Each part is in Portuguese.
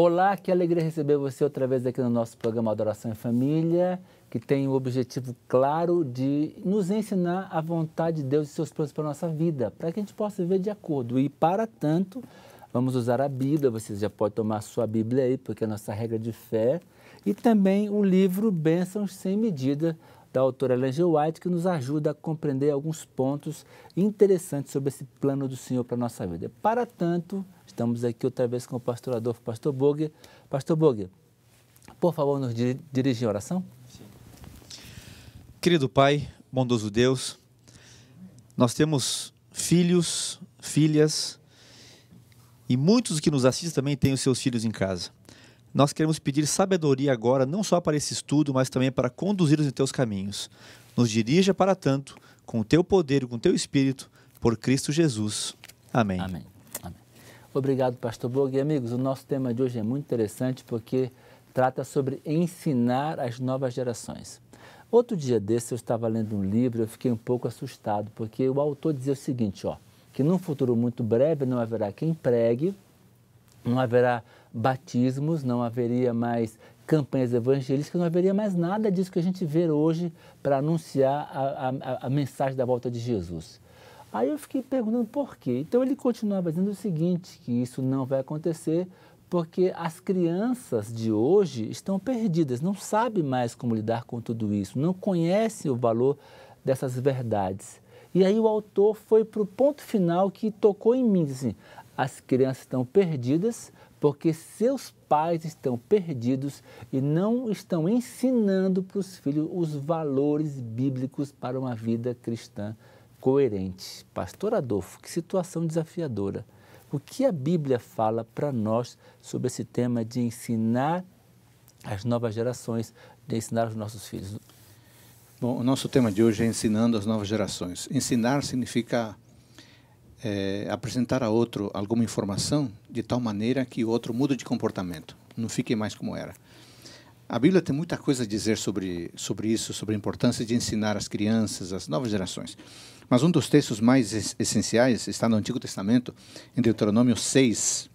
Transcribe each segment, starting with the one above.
Olá, que alegria receber você outra vez aqui no nosso programa Adoração em Família, que tem o objetivo claro de nos ensinar a vontade de Deus e seus planos para a nossa vida, para que a gente possa viver de acordo. E para tanto, vamos usar a Bíblia, você já pode tomar a sua Bíblia aí, porque é a nossa regra de fé, e também o livro Bênçãos Sem Medida, da autora Ellen G. White, que nos ajuda a compreender alguns pontos interessantes sobre esse plano do Senhor para a nossa vida. Para tanto, estamos aqui outra vez com o pastor Adolfo, pastor Boger. Pastor Boger, por favor, nos dirigir a oração? Sim. Querido Pai, bondoso Deus, nós temos filhos, filhas, e muitos que nos assistem também têm os seus filhos em casa. Nós queremos pedir sabedoria agora, não só para esse estudo, mas também para conduzir-os em teus caminhos. Nos dirija para tanto, com o teu poder e com o teu Espírito, por Cristo Jesus. Amém. Amém. Amém. Obrigado, pastor Boger. E, amigos, o nosso tema de hoje é muito interessante porque trata sobre ensinar as novas gerações. Outro dia desse eu estava lendo um livro e eu fiquei um pouco assustado, porque o autor dizia o seguinte, que num futuro muito breve não haverá quem pregue, não haverá batismos, não haveria mais campanhas evangelísticas, não haveria mais nada disso que a gente vê hoje para anunciar a mensagem da volta de Jesus. Aí eu fiquei perguntando por quê. Então ele continuava dizendo o seguinte, que isso não vai acontecer porque as crianças de hoje estão perdidas, não sabem mais como lidar com tudo isso, não conhecem o valor dessas verdades. E aí o autor foi para o ponto final que tocou em mim, assim, as crianças estão perdidas porque seus pais estão perdidos e não estão ensinando para os filhos os valores bíblicos para uma vida cristã coerente. Pastor Adolfo, que situação desafiadora. O que a Bíblia fala para nós sobre esse tema de ensinar as novas gerações, de ensinar os nossos filhos? Bom, o nosso tema de hoje é ensinando as novas gerações. Ensinar significa apresentar a outro alguma informação de tal maneira que o outro mude de comportamento, não fique mais como era. A Bíblia tem muita coisa a dizer sobre isso, sobre a importância de ensinar as crianças, as novas gerações. Mas um dos textos mais essenciais está no Antigo Testamento, em Deuteronômio 6.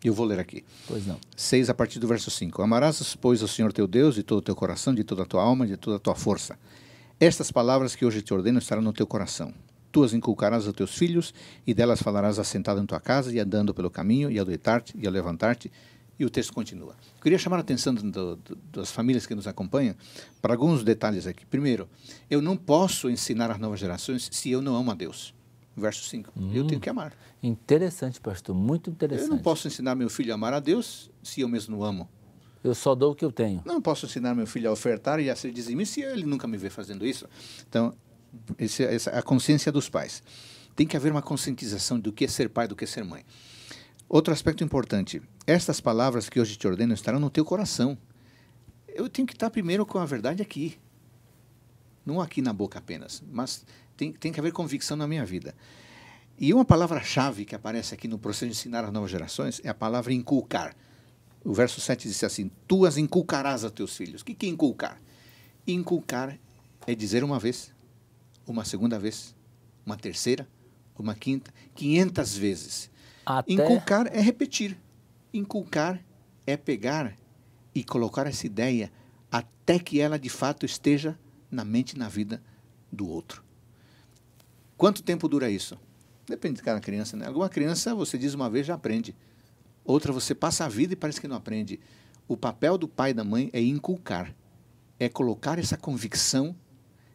Eu vou ler aqui. Pois não. 6, a partir do verso 5. Amarás, pois, o Senhor teu Deus de todo o teu coração, de toda a tua alma, de toda a tua força. Estas palavras que hoje te ordeno estarão no teu coração. Tu as inculcarás aos teus filhos, e delas falarás assentado em tua casa, e andando pelo caminho, e ao deitar-te, e ao levantar-te. E o texto continua. Eu queria chamar a atenção das famílias que nos acompanham para alguns detalhes aqui. Primeiro, eu não posso ensinar as novas gerações se eu não amo a Deus. Verso 5. Eu tenho que amar. Interessante, pastor, muito interessante. Eu não posso ensinar meu filho a amar a Deus se eu mesmo não amo. Eu só dou o que eu tenho. Não posso ensinar meu filho a ofertar e a ser dizimista se ele nunca me vê fazendo isso. Então, essa é a consciência dos pais. Tem que haver uma conscientização do que é ser pai, do que é ser mãe. Outro aspecto importante. Estas palavras que hoje te ordeno estarão no teu coração. Eu tenho que estar primeiro com a verdade aqui. Não aqui na boca apenas, mas tem que haver convicção na minha vida. E uma palavra-chave que aparece aqui no processo de ensinar as novas gerações é a palavra inculcar. O verso 7 diz assim, tu as inculcarás a teus filhos. O que é inculcar? Inculcar é dizer uma vez, uma segunda vez, uma terceira, uma quinta, 500 vezes. Inculcar é repetir. Inculcar é pegar e colocar essa ideia até que ela de fato esteja na mente e na vida do outro. Quanto tempo dura isso? Depende de cada criança, né? Alguma criança você diz uma vez já aprende. Outra você passa a vida e parece que não aprende. O papel do pai e da mãe é inculcar. É colocar essa convicção.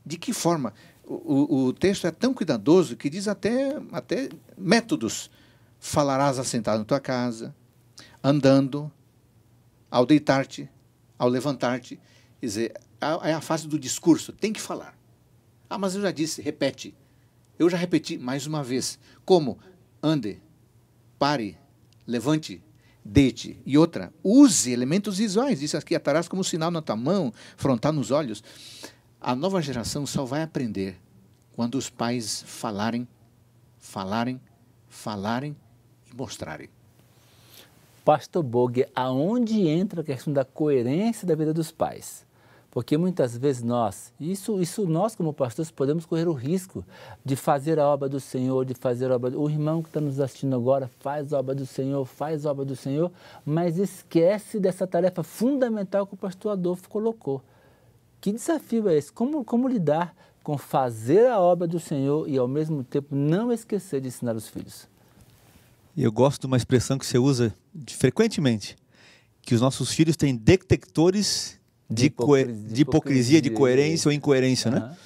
De que forma? O texto é tão cuidadoso que diz até métodos. Falarás assentado na tua casa, andando, ao deitar-te, ao levantar-te. Quer dizer, é a fase do discurso, tem que falar. Ah, mas eu já disse, repete. Eu já repeti mais uma vez. Como? Ande, pare, levante, deite. E outra, use elementos visuais. Diz aqui, atarás como sinal na tua mão, frontal nos olhos. A nova geração só vai aprender quando os pais falarem e mostrarem. Pastor Boger, aonde entra a questão da coerência da vida dos pais? Porque muitas vezes isso nós como pastores podemos correr o risco de fazer a obra do Senhor, de fazer a obra o irmão que está nos assistindo agora faz a obra do Senhor, mas esquece dessa tarefa fundamental que o pastor Adolfo colocou. Que desafio é esse? Como lidar com fazer a obra do Senhor e ao mesmo tempo não esquecer de ensinar os filhos? Eu gosto de uma expressão que você usa frequentemente, que os nossos filhos têm detectores de hipocrisia, de coerência ou incoerência, né?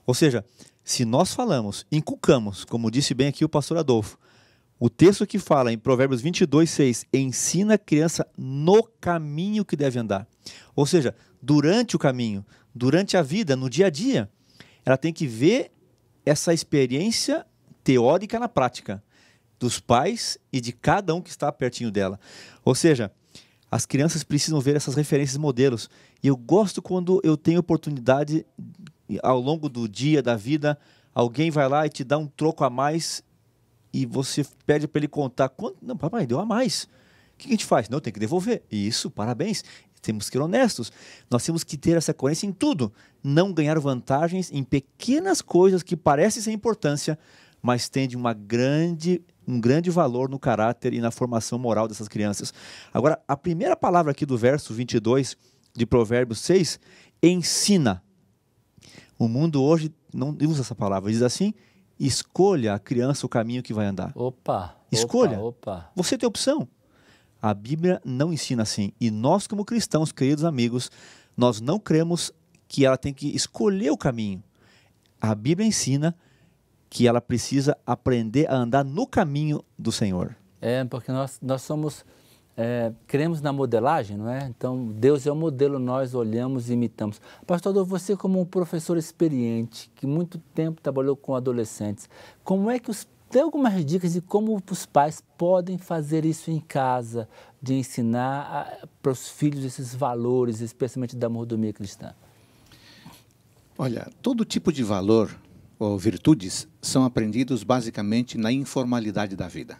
Ou seja, se nós falamos, inculcamos, como disse bem aqui o pastor Adolfo, o texto que fala em Provérbios 22:6, ensina a criança no caminho que deve andar. Ou seja, durante o caminho, durante a vida, no dia a dia, ela tem que ver essa experiência teórica na prática dos pais e de cada um que está pertinho dela. Ou seja, as crianças precisam ver essas referências, modelos. E eu gosto quando eu tenho oportunidade, ao longo do dia, da vida, alguém vai lá e te dá um troco a mais e você pede para ele contar. Quanto? Não, papai, deu a mais. O que a gente faz? Não, tem que devolver. Isso, parabéns. Temos que ser honestos. Nós temos que ter essa coerência em tudo. Não ganhar vantagens em pequenas coisas que parecem sem importância, mas têm um grande valor no caráter e na formação moral dessas crianças. Agora, a primeira palavra aqui do verso 22 de Provérbios 6, ensina. O mundo hoje não usa essa palavra, diz assim, escolha a criança o caminho que vai andar. Escolha. Você tem opção. A Bíblia não ensina assim. E nós, como cristãos, queridos amigos, nós não cremos que ela tem que escolher o caminho. A Bíblia ensina que ela precisa aprender a andar no caminho do Senhor. Porque nós somos, cremos na modelagem, não é? Então, Deus é o modelo, nós olhamos e imitamos. Pastor Adolfo, você como um professor experiente, que muito tempo trabalhou com adolescentes, como é que tem algumas dicas de como os pais podem fazer isso em casa, de ensinar para os filhos esses valores, especialmente da mordomia cristã? Olha, todo tipo de valor ou virtudes são aprendidos basicamente na informalidade da vida.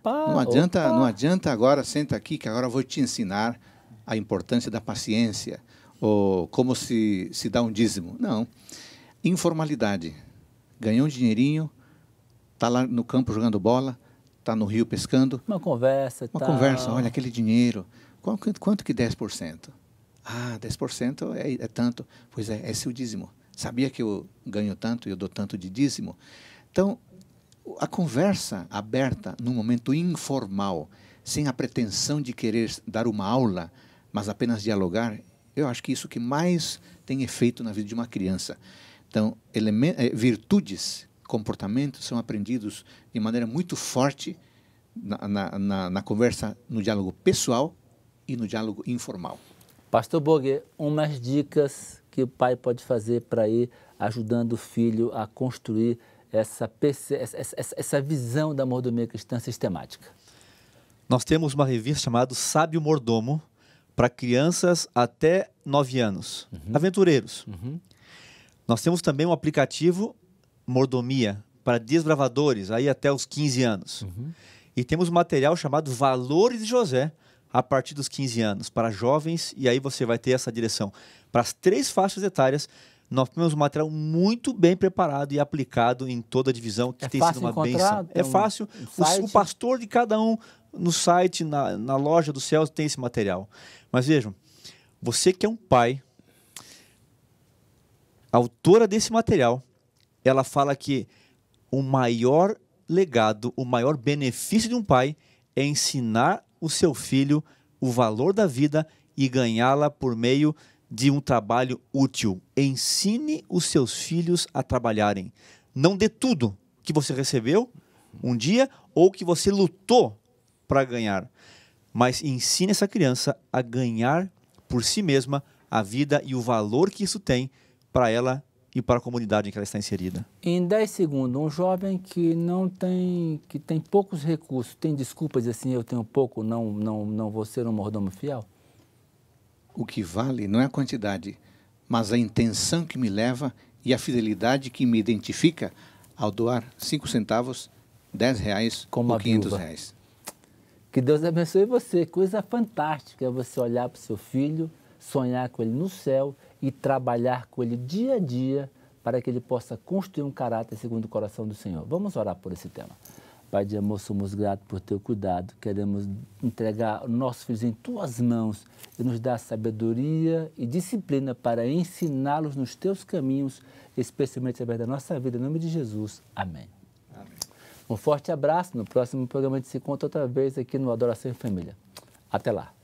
Não adianta agora, senta aqui que agora eu vou te ensinar a importância da paciência ou como se dá um dízimo. Não. Informalidade. Ganhou um dinheirinho, está lá no campo jogando bola, está no rio pescando. Uma conversa. Olha, aquele dinheiro, quanto que 10%? 10% é tanto. Pois é seu dízimo. Sabia que eu ganho tanto e eu dou tanto de dízimo? Então, a conversa aberta num momento informal, sem a pretensão de querer dar uma aula, mas apenas dialogar, eu acho que isso que mais tem efeito na vida de uma criança. Então, virtudes, comportamentos são aprendidos de maneira muito forte na conversa, no diálogo pessoal e no diálogo informal. Pastor Bogue, umas dicas que o pai pode fazer para ir ajudando o filho a construir essa visão da mordomia cristã sistemática. Nós temos uma revista chamada Sábio Mordomo para crianças até 9 anos, aventureiros. Nós temos também um aplicativo Mordomia para desbravadores, aí até os 15 anos. E temos um material chamado Valores de José, a partir dos 15 anos, para jovens, e aí você vai ter essa direção. Para as 3 faixas etárias, nós temos um material muito bem preparado e aplicado em toda a divisão, que tem sido uma bênção. É fácil, o pastor de cada um no site, na loja do céu, tem esse material. Mas vejam, você que é um pai, a autora desse material, ela fala que o maior legado, o maior benefício de um pai é ensinar o seu filho o valor da vida e ganhá-la por meio de um trabalho útil. Ensine os seus filhos a trabalharem. Não dê tudo que você recebeu um dia ou que você lutou para ganhar, mas ensine essa criança a ganhar por si mesma a vida e o valor que isso tem para ela e para a comunidade em que ela está inserida. Em 10 segundos, um jovem que tem poucos recursos, tem desculpas assim, eu tenho pouco, não vou ser um mordomo fiel? O que vale não é a quantidade, mas a intenção que me leva e a fidelidade que me identifica ao doar 5 centavos, 10 reais ou 500 reais. Que Deus abençoe você. Coisa fantástica é você olhar para o seu filho, sonhar com ele no céu e trabalhar com ele dia a dia para que ele possa construir um caráter segundo o coração do Senhor. Vamos orar por esse tema. Pai de amor, somos gratos por teu cuidado. Queremos entregar nossos filhos em tuas mãos e nos dar sabedoria e disciplina para ensiná-los nos teus caminhos, especialmente através da nossa vida. Em nome de Jesus. Amém. Amém. Um forte abraço. No próximo programa a gente se encontra outra vez aqui no Adoração em Família. Até lá.